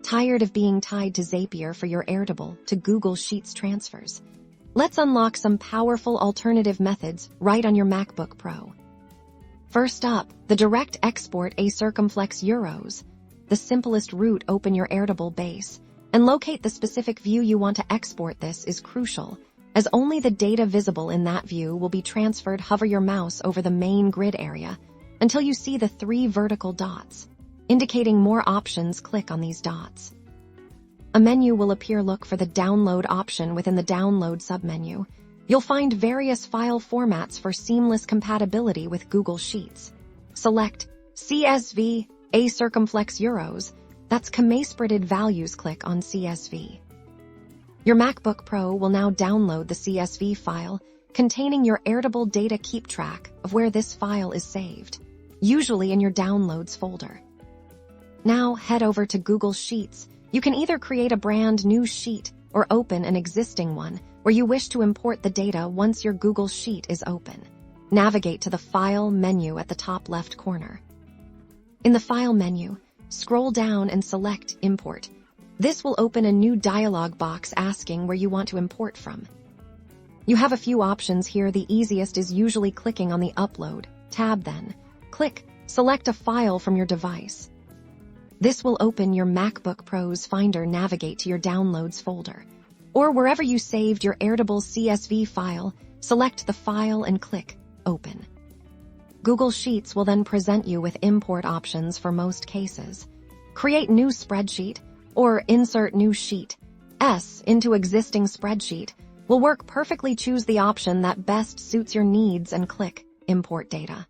Tired of being tied to Zapier for your Airtable to Google Sheets transfers? Let's unlock some powerful alternative methods right on your MacBook Pro. First up, the direct export a circumflex euros. The simplest route: open your Airtable base and locate the specific view you want to export. This is crucial, as only the data visible in that view will be transferred. Hover your mouse over the main grid area until you see the 3 vertical dots, indicating more options. Click on these dots. A menu will appear. Look for the download option within the download submenu. You'll find various file formats for seamless compatibility with Google Sheets. Select CSV, a circumflex euros. That's comma-spreaded values. Click on CSV. Your MacBook Pro will now download the CSV file containing your Airtable data. Keep track of where this file is saved, usually in your Downloads folder. Now head over to Google Sheets. You can either create a brand new sheet or open an existing one where you wish to import the data. Once your Google Sheet is open, navigate to the File menu at the top left corner. In the File menu, scroll down and select Import. This will open a new dialog box asking where you want to import from. You have a few options here. The easiest is usually clicking on the Upload tab, then click Select a file from your device. This will open your MacBook Pro's Finder. Navigate to your Downloads folder, or wherever you saved your Airtable CSV file. Select the file and click Open. Google Sheets will then present you with import options for most cases. Create new spreadsheet or insert new sheet S into existing spreadsheet will work perfectly. Choose the option that best suits your needs and click Import Data.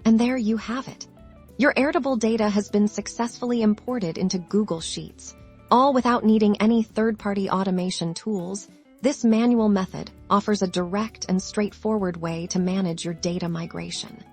And there you have it. Your Airtable data has been successfully imported into Google Sheets, all without needing any third-party automation tools. This manual method offers a direct and straightforward way to manage your data migration.